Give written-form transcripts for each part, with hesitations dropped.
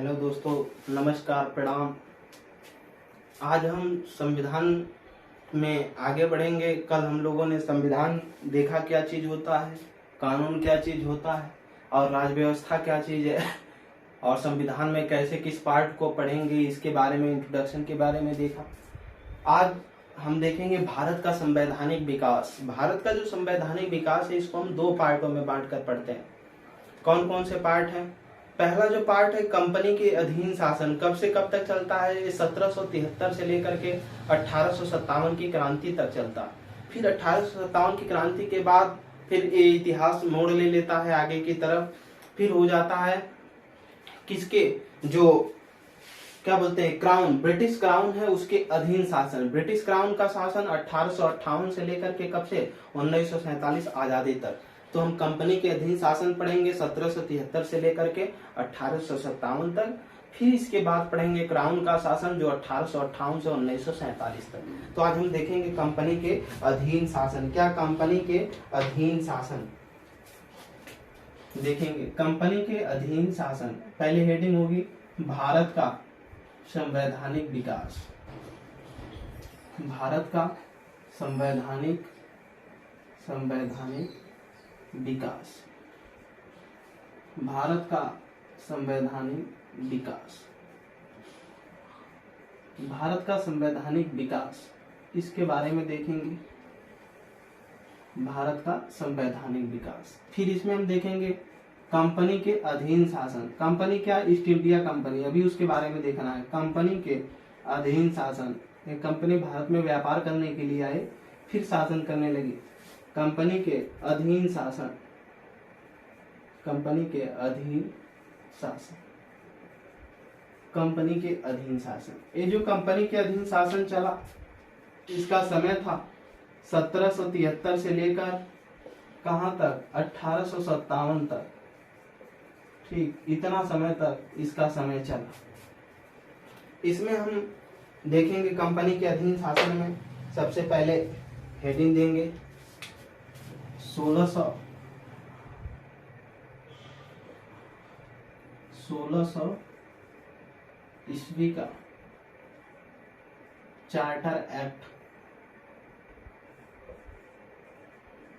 Hello दोस्तों, नमस्कार, प्रणाम। आज हम संविधान में आगे बढ़ेंगे। कल हम लोगों ने संविधान देखा, क्या चीज होता है, कानून क्या चीज होता है और राज व्यवस्था क्या चीज है और संविधान में कैसे किस पार्ट को पढ़ेंगे, इसके बारे में, इंट्रोडक्शन के बारे में देखा। आज हम देखेंगे भारत का संवैधानिक विकास। भारत का जो संवैधानिक विकास है, इसको हम दो पार्टों में बांट कर पढ़ते हैं। कौन कौन से पार्ट हैं? पहला जो पार्ट है, कंपनी के अधीन शासन। कब से कब तक चलता है? ये 1773 से लेकर के 1857 की क्रांति तक चलता है। फिर 1857 की क्रांति के बाद फिर ये इतिहास मोड़ ले लेता है आगे की तरफ। फिर हो जाता है किसके, जो क्या बोलते हैं, क्राउन, ब्रिटिश क्राउन है, उसके अधीन शासन। ब्रिटिश क्राउन का शासन 1858 से लेकर के कब से 1947 आजादी तक। तो हम कंपनी के अधीन शासन पढ़ेंगे 1773 से लेकर के 1857 तक। फिर इसके बाद पढ़ेंगे क्राउन का शासन, जो 1858 से 1947 तक। तो आज हम देखेंगे कंपनी के अधीन शासन। क्या कंपनी के अधीन शासन देखेंगे? कंपनी के अधीन शासन, पहले हेडिंग होगी भारत का संवैधानिक विकास। भारत का संवैधानिक विकास। भारत का संवैधानिक विकास। भारत का संवैधानिक विकास, इसके बारे में देखेंगे। भारत का संवैधानिक विकास। फिर इसमें हम देखेंगे कंपनी के अधीन शासन। कंपनी क्या? ईस्ट इंडिया कंपनी, अभी उसके बारे में देखना है। कंपनी के अधीन शासन, एक कंपनी भारत में व्यापार करने के लिए आए, फिर शासन करने लगी। कंपनी के अधीन शासन, कंपनी के अधीन शासन, कंपनी के अधीन शासन। ये जो कंपनी के अधीन शासन चला, इसका समय था 1773 से लेकर कहां तक? 1857 तक। ठीक, इतना समय तक इसका समय चला। इसमें हम देखेंगे कंपनी के अधीन शासन में सबसे पहले हेडिंग देंगे 1600 ईस्वी का charter act.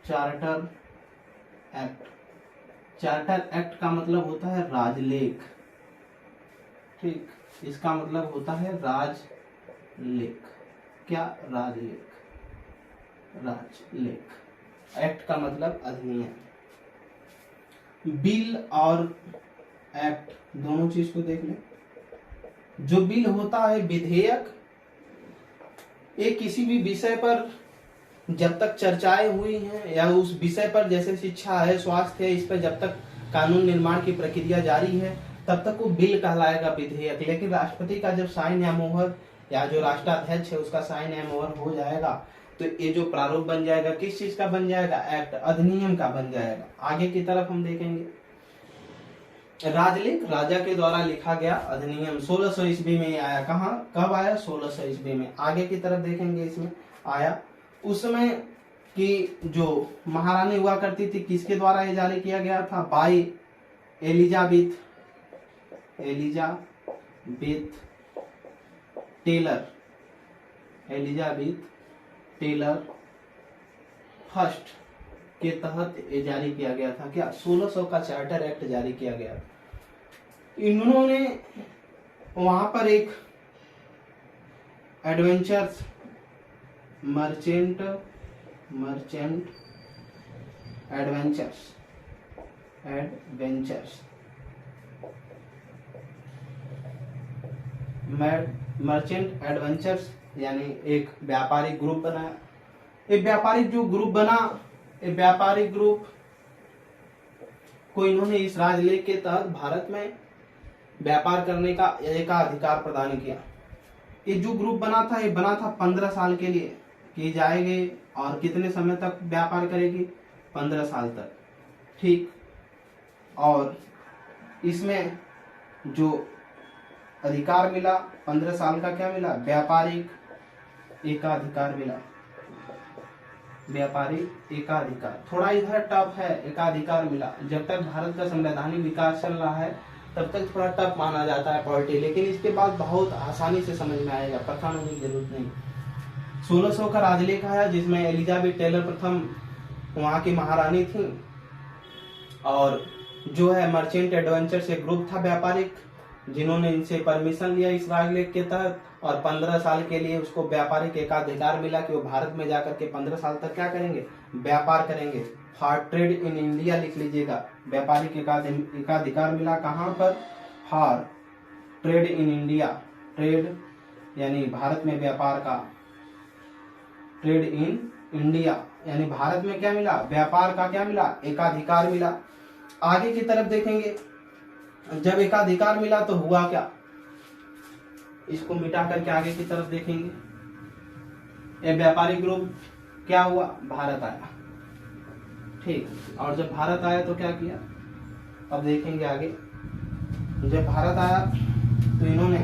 Charter act, charter act का मतलब होता है राजलेख। ठीक, इसका मतलब होता है राजलेख। क्या? राजलेख। राजलेख। एक्ट का मतलब अधिनियम। बिल और एक्ट दोनों चीज को देख लें। जो बिल होता है, विधेयक, ये किसी भी विषय पर जब तक चर्चाएं हुई हैं या उस विषय पर, जैसे शिक्षा है, स्वास्थ्य है, इस पर जब तक कानून निर्माण की प्रक्रिया जारी है, तब तक वो बिल कहलाएगा, विधेयक। लेकिन राष्ट्रपति का जब साइन या मोहर, या जो राष्ट्राध्यक्ष है उसका साइन या मोहर हो जाएगा, तो ये जो प्रारूप बन जाएगा, किस चीज का बन जाएगा? एक्ट, अधिनियम का बन जाएगा। आगे की तरफ हम देखेंगे राजलेख, राजा के द्वारा लिखा गया अधिनियम 1600 ईस्वी में आया। कहाँ, कब आया? 1600 ईस्वी में। आगे की तरफ देखेंगे, इसमें आया उस समय की जो महारानी हुआ करती थी, किसके द्वारा ये जारी किया गया था? By Elizabeth Taylor. Elizabeth Taylor first के तहत ये जारी किया गया था। क्या? 1600 का चार्टर एक्ट जारी किया गया। इन्होंने वहां पर एक एडवेंचर्स, मर्चेंट एडवेंचर्स यानी एक व्यापारिक ग्रुप बनाया। एक व्यापारिक जो ग्रुप बना, एक व्यापारिक ग्रुप को इन्होंने इस राजलेख के तहत भारत में व्यापार करने का एक अधिकार प्रदान किया। ये जो ग्रुप बना था, ये बना था 15 साल के लिए कि जाएंगे, और कितने समय तक व्यापार करेगी? 15 साल तक। ठीक, और इसमें जो अधिकार मिला 15 साल का, क्या मिला? व्यापारिक एकाधिकार मिला। व्यापारिक एकाधिकार, थोड़ा इधर टफ है, एकाधिकार मिला। जब तक भारत का संवैधानिक विकास चल रहा है, तब तक थोड़ा टफ माना जाता है पॉलिटी, लेकिन इसके बाद बहुत आसानी से समझ में आएगा, परेशान होने की जरूरत नहीं। 1600 का राजलेख आया जिसमें एलिजाबेथ टेलर प्रथम वहां की महारानी थी, और जो है मर्चेंट एडवेंचर से ग्रुप था व्यापारिक, जिन्होंने इनसे परमिशन लिया इस राजलेख के तहत, और 15 साल के लिए उसको व्यापारिक एकाधिकार मिला कि वो भारत में जाकर के 15 साल तक क्या करेंगे, व्यापार करेंगे। फॉर ट्रेड इन इंडिया लिख लीजिएगा, व्यापारिक एकाधिकार मिला कहाँ पर, for trade in India, trade यानी भारत में व्यापार का, ट्रेड इन इंडिया यानी भारत में क्या मिला, व्यापार का क्या मिला, एकाधिकार मिला। आगे की तरफ देखेंगे, जब एकाधिकार मिला तो हुआ क्या, इसको मिटा करके आगे की तरफ देखेंगे। ये व्यापारिक ग्रुप क्या हुआ, भारत आया, ठीक। और जब भारत आया तो क्या किया, अब देखेंगे आगे। जब भारत आया तो इन्होंने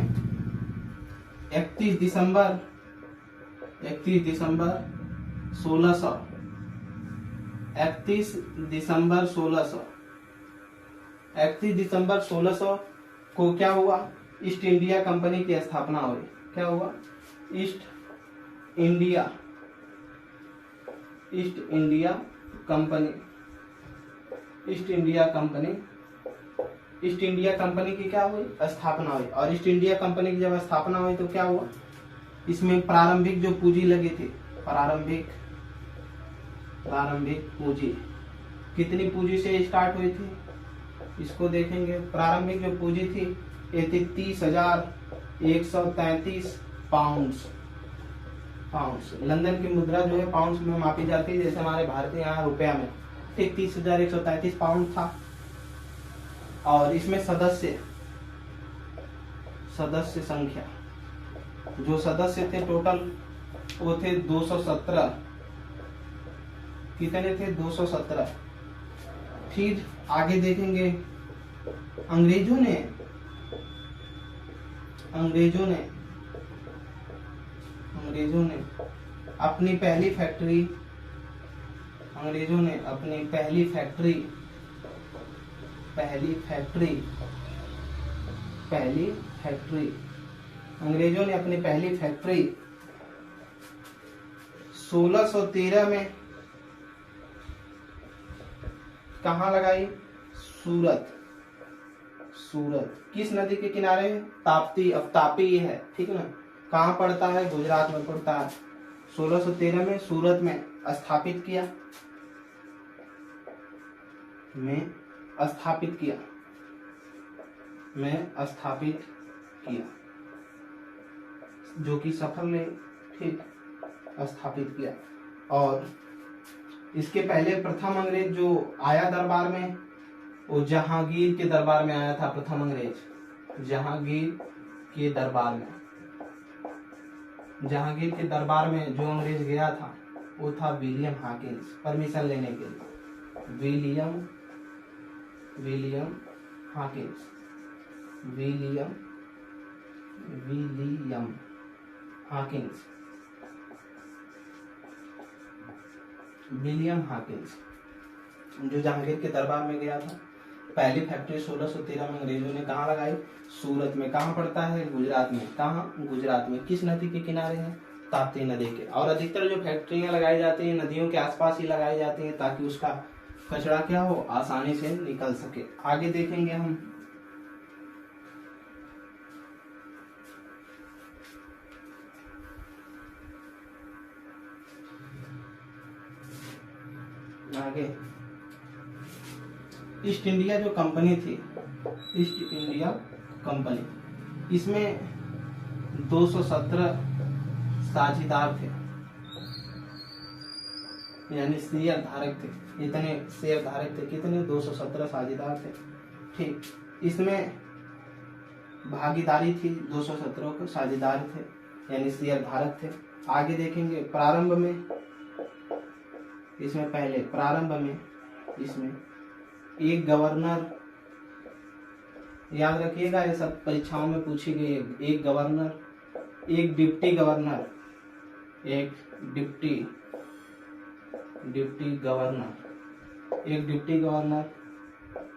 31 दिसंबर 1600 31 दिसंबर 1600 को क्या हुआ, ईस्ट इंडिया कंपनी की स्थापना हुई। क्या हुआ, east India company east India company की क्या हुई, स्थापना हुई। और ईस्ट इंडिया कंपनी की जब स्थापना हुई तो क्या हुआ, इसमें प्रारंभिक जो पूंजी लगी थी, प्रारंभिक पूंजी, कितनी पूंजी से स्टार्ट हुई थी, इसको देखेंगे। प्रारंभिक जो पूंजी थी ये थी 30,133 पाउंड्स। लंदन की मुद्रा जो है पाउंड्स में मापी जाती है, जैसे हमारे भारतीय यहाँ रुपया में, ठीक 30,133 पाउंड था। और इसमें सदस्य संख्या, जो सदस्य थे टोटल वो थे 217। कितने थे, 217। फिर आगे देखेंगे, अंग्रेजों ने अपनी पहली फैक्ट्री अंग्रेजों ने अपनी पहली फैक्ट्री 1613 में कहाँ लगाई, सूरत। किस नदी के किनारे, ताप्ती। अब तापी है, ठीक ना, कहाँ पड़ता है, गुजरात में पड़ता है। 1613 में सूरत में स्थापित किया, जो कि सफल ने, ठीक, स्थापित किया। और इसके पहले प्रथम अंग्रेज जो आया दरबार में, वो जहांगीर के दरबार में आया था। प्रथम अंग्रेज जहांगीर के दरबार में जो अंग्रेज गया था वो था विलियम हॉकिंस, परमिशन लेने के लिए। विलियम हॉकिंस जो जहांगीर के दरबार में गया था। पहली फैक्ट्री 1613 में अंग्रेजों ने कहाँ लगाई, सूरत में। कहाँ पड़ता है, गुजरात में। कहाँ, गुजरात में। किस नदी के किनारे है, ताप्ती नदी के। और अधिकतर जो फैक्ट्रियां लगाई जाती हैं नदियों के आसपास ही लगाई जाती हैं, ताकि उसका कचरा क्या हो, आसानी से निकल सके। आगे देखेंगे हम, आगे ईस्ट इंडिया जो कंपनी थी, ईस्ट इंडिया कंपनी, इसमें 217 साझेदार थे, यानी शेयर धारक थे। इतने शेयर धारक थे, कितने, 217 साझेदार थे, ठीक। इसमें भागीदारी थी, 217 को साझेदार थे, यानी शेयर धारक थे। आगे देखेंगे, प्रारंभ में इसमें एक गवर्नर, याद रखिएगा ये सब परीक्षाओं में पूछी गई है। एक गवर्नर, एक डिप्टी गवर्नर,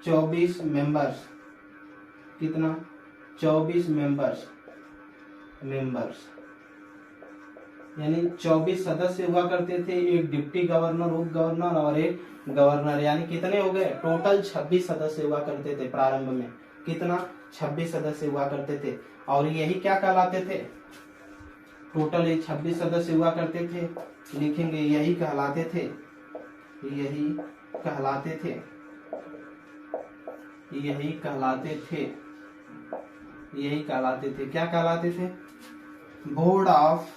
24 मेंबर्स, कितना 24 मेंबर्स यानी 24 सदस्य हुआ करते थे, एक डिप्टी गवर्नर, उप गवर्नर और एक गवर्नर, यानी कितने हो गए टोटल 26 सदस्य हुआ करते थे प्रारंभ में। कितना 26 सदस्य हुआ करते थे। और यही क्या कहलाते थे, टोटल ये 26 सदस्य हुआ करते थे, लिखेंगे यही कहलाते थे, यही कहलाते थे, यही कहलाते थे, यही कहलाते थे। क्या कहलाते थे, बोर्ड ऑफ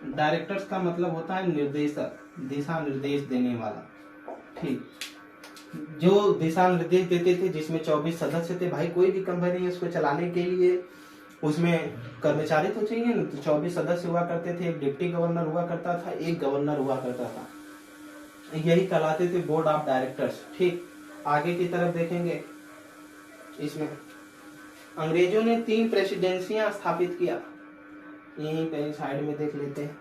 डायरेक्टर्स का मतलब होता है निर्देशक, दिशा निर्देश देने वाला। ठीक, जो दिशा निर्देश देते थे, जिसमें 24 सदस्य थे। भाई कोई भी कंपनी है उसको चलाने के लिए उसमें कर्मचारी तो चाहिए ना, तो 24 सदस्य हुआ करते थे, एक डिप्टी गवर्नर हुआ करता था, एक गवर्नर हुआ करता था, यही कहलाते थे बोर्ड ऑफ डायरेक्टर्स। ठीक, आगे की तरफ देखेंगे, इसमें अंग्रेजों ने 3 प्रेसिडेंसियां स्थापित किया, यहीं कहीं साइड में देख लेते हैं।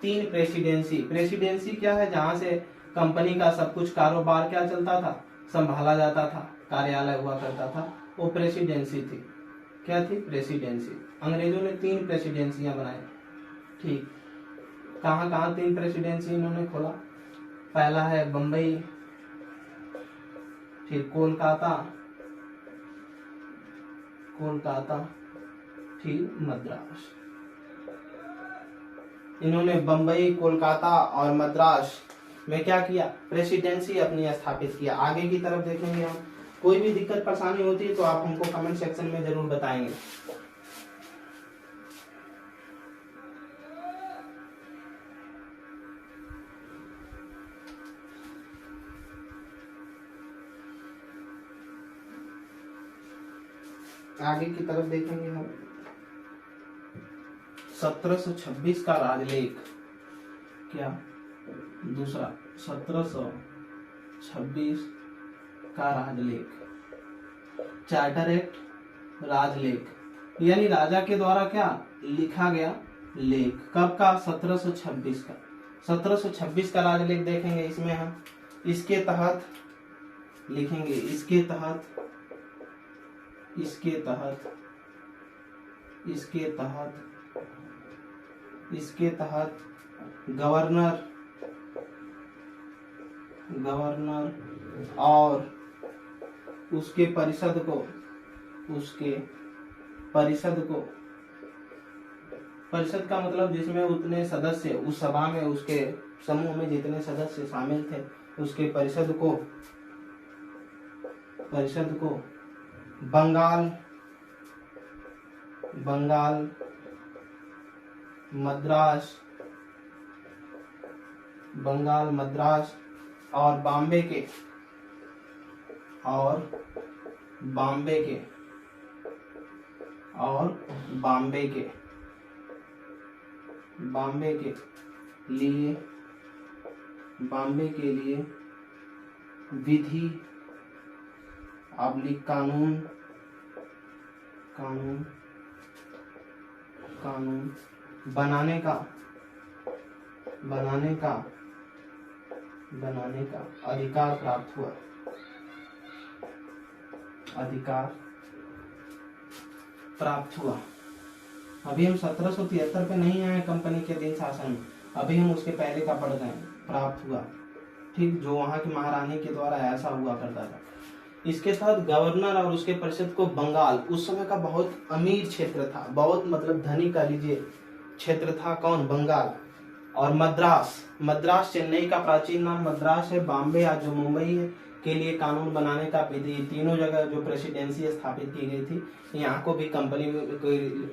3 प्रेसिडेंसी क्या है, जहां से कंपनी का सब कुछ कारोबार क्या चलता था, संभाला जाता था, कार्यालय हुआ करता था, वो प्रेसिडेंसी थी। क्या थी, प्रेसिडेंसी। अंग्रेजों ने 3 प्रेसिडेंसियां बनाई। ठीक, कहाँ कहाँ 3 प्रेसिडेंसी इन्होंने खोला, पहला है बम्बई, फिर कोलकाता, फिर मद्रास। इन्होंने बम्बई, कोलकाता और मद्रास में क्या किया, प्रेसिडेंसी अपनी स्थापित किया। आगे की तरफ देखेंगे हम, कोई भी दिक्कत परेशानी होती है तो आप हमको कमेंट सेक्शन में जरूर बताएंगे। आगे की तरफ देखेंगे हम, 1726 का राजलेख, क्या दूसरा 1726 का राजलेख, चार्टर एक्ट, राजलेख, यानी राजा के द्वारा क्या लिखा गया लेख। कब का, 1726 का। 1726 का राजलेख देखेंगे, इसमें हम इसके तहत लिखेंगे, इसके तहत गवर्नर और उसके परिषद का मतलब जिसमें उतने सदस्य, उस सभा में, उसके समूह में जितने सदस्य शामिल थे, उसके परिषद को बंगाल, मद्रास और बॉम्बे के लिए विधि / कानून बनाने का अधिकार प्राप्त हुआ। अभी हम 1773 पे नहीं आए कंपनी के दिन शासन में, अभी हम उसके पहले का पढ़ गए, प्राप्त हुआ। ठीक, जो वहां की महारानी के द्वारा ऐसा हुआ करता था। इसके साथ गवर्नर और उसके परिषद को बंगाल, उस समय का बहुत अमीर क्षेत्र था, बहुत मतलब धनी कह लीजिए क्षेत्र था, कौन, बंगाल। और मद्रास चेन्नई का प्राचीन नाम मद्रास है, बॉम्बे आज जो मुंबई है, के लिए कानून बनाने का विधि, तीनों जगह जो प्रेसिडेंसी स्थापित की गई थी, यहाँ को भी कंपनी में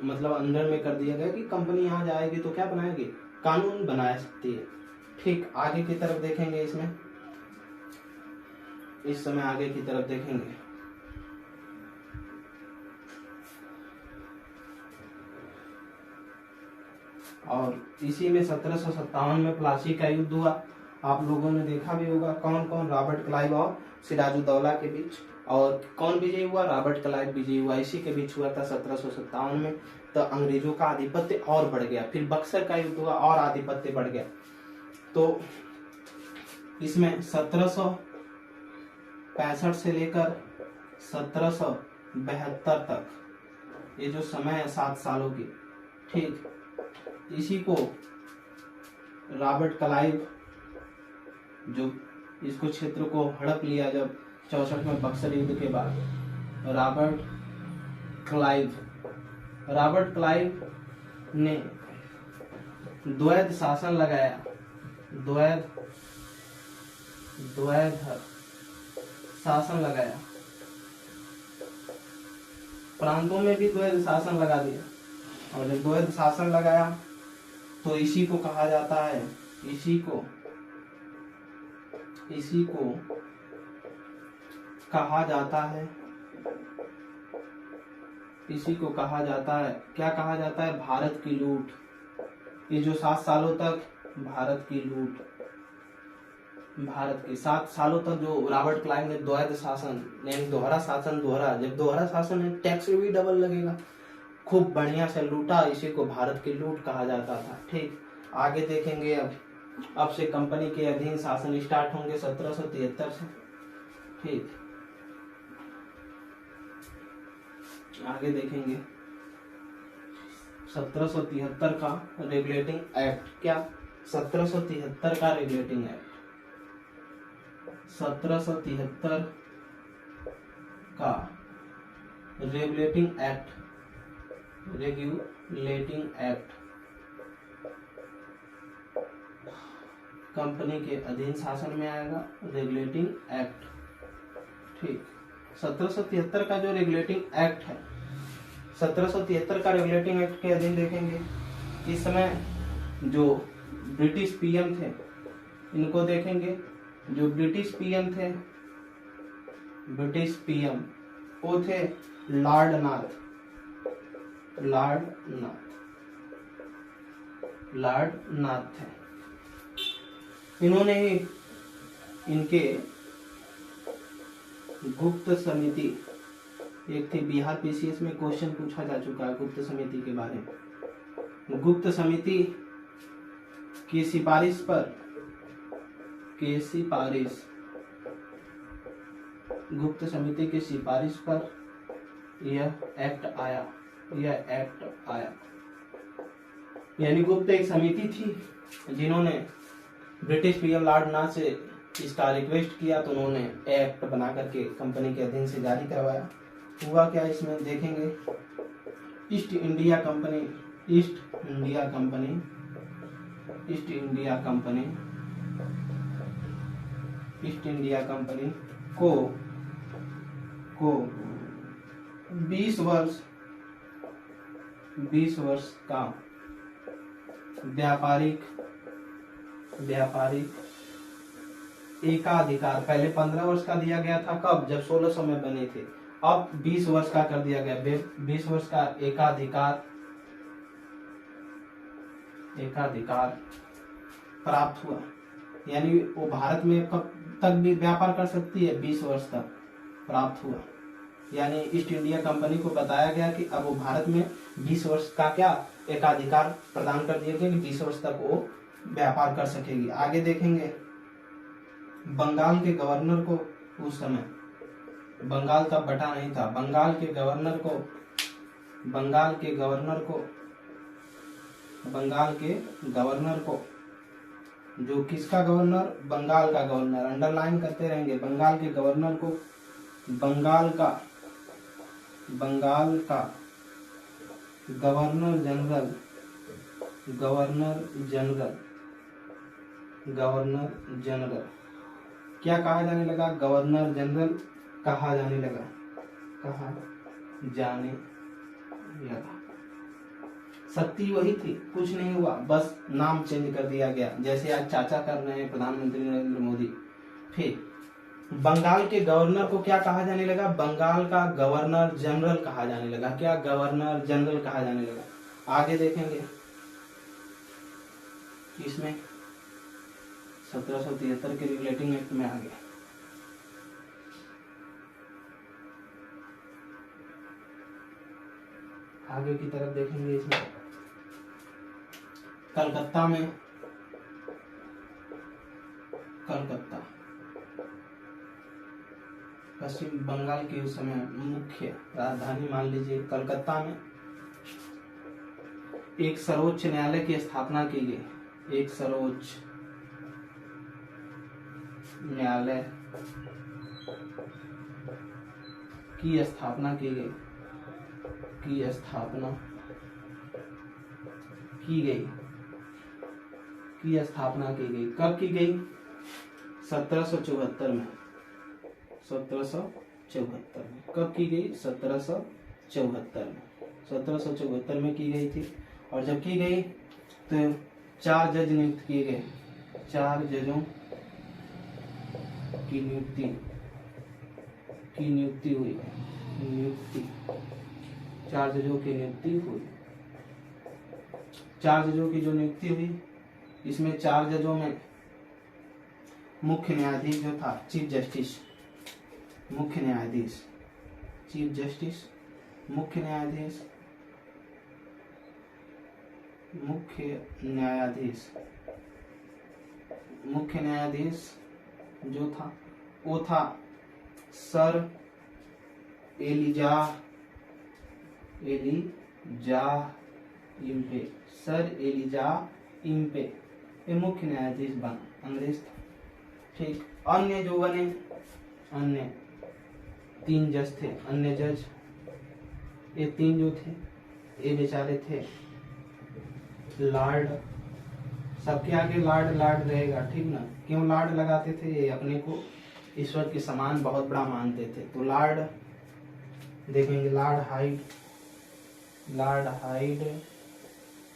मतलब अंडर में कर दिया गया कि कंपनी यहाँ जाएगी तो क्या बनाएगी, कानून बना सकती है। ठीक, आगे की तरफ देखेंगे, इसमें इस समय आगे की तरफ देखेंगे, और इसी में 1757 में प्लासी का युद्ध हुआ आप लोगों ने देखा भी होगा कौन कौन, रॉबर्ट क्लाइव और सिराजुद्दौला के बीच। और कौन विजय हुआ? रॉबर्ट क्लाइव विजय हुआ। इसी के बीच हुआ था 1757 में। तो अंग्रेजों का आधिपत्य और बढ़ गया। फिर बक्सर का युद्ध हुआ और आधिपत्य बढ़ गया। तो इसमें 1765 से लेकर 1772 तक ये जो समय है 7 सालों की, ठीक, इसी को रॉबर्ट क्लाइव जो इसको क्षेत्र को हड़प लिया जब 64 में बक्सर युद्ध के बाद, रॉबर्ट क्लाइव ने द्वैध शासन लगाया। द्वैध शासन लगाया, प्रांतों में भी द्वैध शासन लगा दिया। और जब द्वैध शासन लगाया तो इसी को कहा जाता है, इसी को कहा जाता है, इसी को कहा जाता है, क्या कहा जाता है? भारत की लूट। ये जो 7 सालों तक भारत की लूट, भारत के 7 सालों तक जो रॉबर्ट क्लाइव ने द्वैध शासन यानी दोहरा शासन, जब दोहरा शासन है टैक्स भी डबल लगेगा, खूब बढ़िया से लूटा, इसी को भारत की लूट कहा जाता था। ठीक, आगे देखेंगे। अब से कंपनी के अधीन शासन स्टार्ट होंगे 1773 से। ठीक, आगे देखेंगे 1773 का रेगुलेटिंग एक्ट। क्या? 1773 का रेगुलेटिंग एक्ट, 1773 का रेगुलेटिंग एक्ट, कंपनी के अधीन शासन में आएगा रेगुलेटिंग एक्ट। ठीक, 1773 का जो रेगुलेटिंग एक्ट है, 1773 का रेगुलेटिंग एक्ट के अधीन देखेंगे। इस समय जो ब्रिटिश पीएम थे, इनको देखेंगे। जो ब्रिटिश पीएम थे, वो थे लॉर्ड नाथ थे। इन्होंने ही इनके गुप्त समिति, एक थी बिहार पीसीएस में क्वेश्चन पूछा जा चुका है गुप्त समिति के बारे में। गुप्त समिति की सिफारिश पर, गुप्त समिति की सिफारिश पर यह एक्ट आया। यानी गुप्त एक समिति थी जिन्होंने ब्रिटिश पीएम लॉर्ड नाथ से इसका रिक्वेस्ट किया, तो उन्होंने एक्ट बना करके कंपनी के अधीन से जारी करवाया। हुआ क्या इसमें देखेंगे। ईस्ट इंडिया कंपनी को 20 वर्ष का व्यापारिक एकाधिकार, पहले 15 वर्ष का दिया गया था, कब? जब 1600 में बने थे। अब 20 वर्ष का कर दिया गया। 20 वर्ष का एकाधिकार प्राप्त हुआ। यानी वो भारत में कब तक भी व्यापार कर सकती है? 20 वर्ष तक प्राप्त हुआ। यानी ईस्ट इंडिया कंपनी को बताया गया कि अब वो भारत में 20 वर्ष का क्या एकाधिकार प्रदान कर दिया गया कि 20 वर्ष तक वो व्यापार कर सकेगी। आगे देखेंगे। बंगाल के गवर्नर को, उस समय बंगाल तब बटा नहीं था, बंगाल के गवर्नर को जो किसका गवर्नर? बंगाल का गवर्नर, अंडरलाइन करते रहेंगे। बंगाल के गवर्नर को बंगाल का गवर्नर जनरल क्या कहा जाने लगा? गवर्नर जनरल कहा जाने लगा। शक्ति वही थी, कुछ नहीं हुआ, बस नाम चेंज कर दिया गया, जैसे आज चाचा कर रहे हैं प्रधानमंत्री नरेंद्र मोदी। फिर बंगाल के गवर्नर को क्या कहा जाने लगा? बंगाल का गवर्नर जनरल कहा जाने लगा। क्या? गवर्नर जनरल कहा जाने लगा। आगे देखेंगे। इसमें 1773 के रेगुलेटिंग एक्ट में आ गया। आगे की तरफ देखेंगे इसमें कलकत्ता पश्चिम बंगाल की उस समय मुख्य राजधानी मान लीजिए कलकत्ता में एक सर्वोच्च न्यायालय की स्थापना की गई। एक सर्वोच्च न्यायालय की स्थापना की गई। कब की गई? 1774 में। 1774 में कब की गई? 1774 में। 1774 में की गई थी। और जब की गई तो 4 जज नियुक्त किए गए। 4 जजों की नियुक्ति हुई। 4 जजों की नियुक्ति हुई। 4 जजों की जो नियुक्ति हुई, इसमें 4 जजों में मुख्य न्यायाधीश जो था चीफ जस्टिस, मुख्य न्यायाधीश जो था वो था सर एलिजाह इम्पे। ये मुख्य न्यायाधीश बना, अंग्रेज था। ठीक। अन्य जो बने, अन्य 3 जज थे। अन्य जज ये 3 जो थे ये बेचारे थे लॉर्ड। सबके आगे लॉर्ड रहेगा, ठीक ना। क्यों लॉर्ड लगाते थे? ये अपने को ईश्वर के समान बहुत बड़ा मानते थे। तो लॉर्ड देखेंगे, Lord hide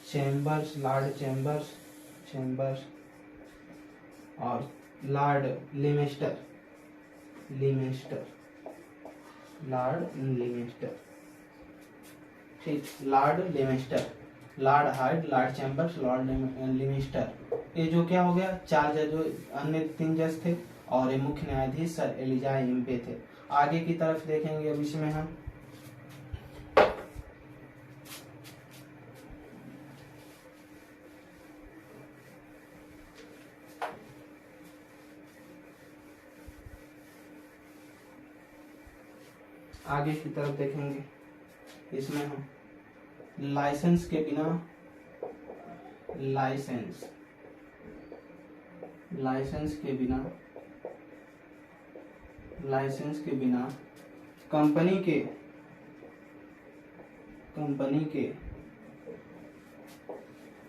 chambers, Lord chambers और लॉर्ड लिमेस्टर। ठीक। Lord लिमेस्टर, Lord hide, Lord chambers, Lord लिमेस्टर। ये जो क्या हो गया, 4 जज, अन्य 3 जज थे और ये मुख्य न्यायाधीश सर एलिजाह इम्पे थे। आगे की तरफ देखेंगे अब इसमें हम इसमें हम लाइसेंस के बिना कंपनी के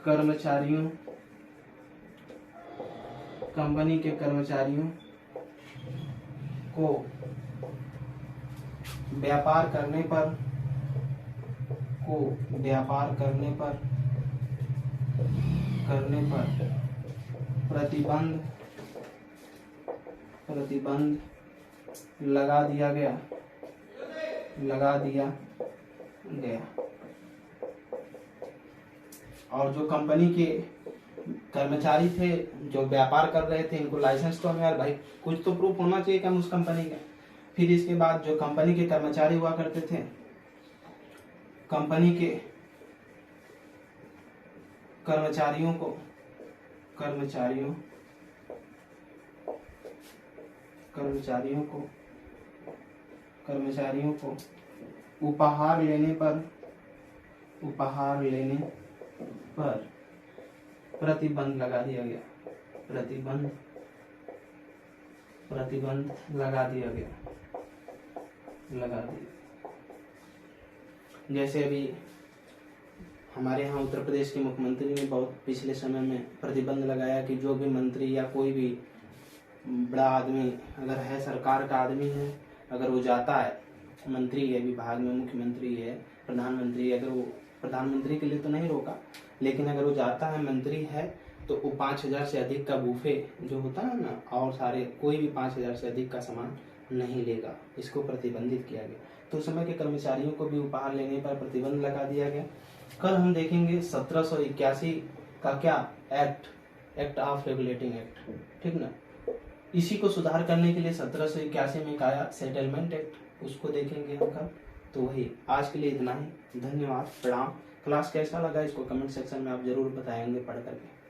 कर्मचारियों को व्यापार करने पर प्रतिबंध लगा दिया गया। और जो कंपनी के कर्मचारी थे जो व्यापार कर रहे थे, इनको लाइसेंस तो हमें, यार भाई कुछ तो प्रूफ होना चाहिए कि हम उस कंपनी का। फिर इसके बाद जो कंपनी के कर्मचारी हुआ करते थे, कंपनी के कर्मचारियों को उपहार लेने पर प्रतिबंध लगा दिया गया। जैसे अभी हमारे यहाँ उत्तर प्रदेश के मुख्यमंत्री ने बहुत पिछले समय में प्रतिबंध लगाया कि जो भी मंत्री या कोई भी बड़ा आदमी अगर है, सरकार का आदमी है, अगर वो जाता है, मंत्री है, विभाग में मुख्यमंत्री है, प्रधानमंत्री, अगर वो प्रधानमंत्री के लिए तो नहीं रोका, लेकिन अगर वो जाता है, मंत्री है, तो वो 5,000 से अधिक का बूफे जो होता है ना, और सारे कोई भी 5,000 से अधिक का सामान नहीं लेगा। इसको प्रतिबंधित किया गया। तो उस समय के कर्मचारियों को भी उपहार लेने पर प्रतिबंध लगा दिया गया। कल हम देखेंगे 1781 का क्या act, act of regulating act, ठीक ना। इसी को सुधार करने के लिए 1781 में आया सेटलमेंट एक्ट, उसको देखेंगे हम कल। तो वही आज के लिए इतना ही, धन्यवाद, प्रणाम। क्लास कैसा लगा इसको कमेंट सेक्शन में आप जरूर बताएंगे पढ़ करके।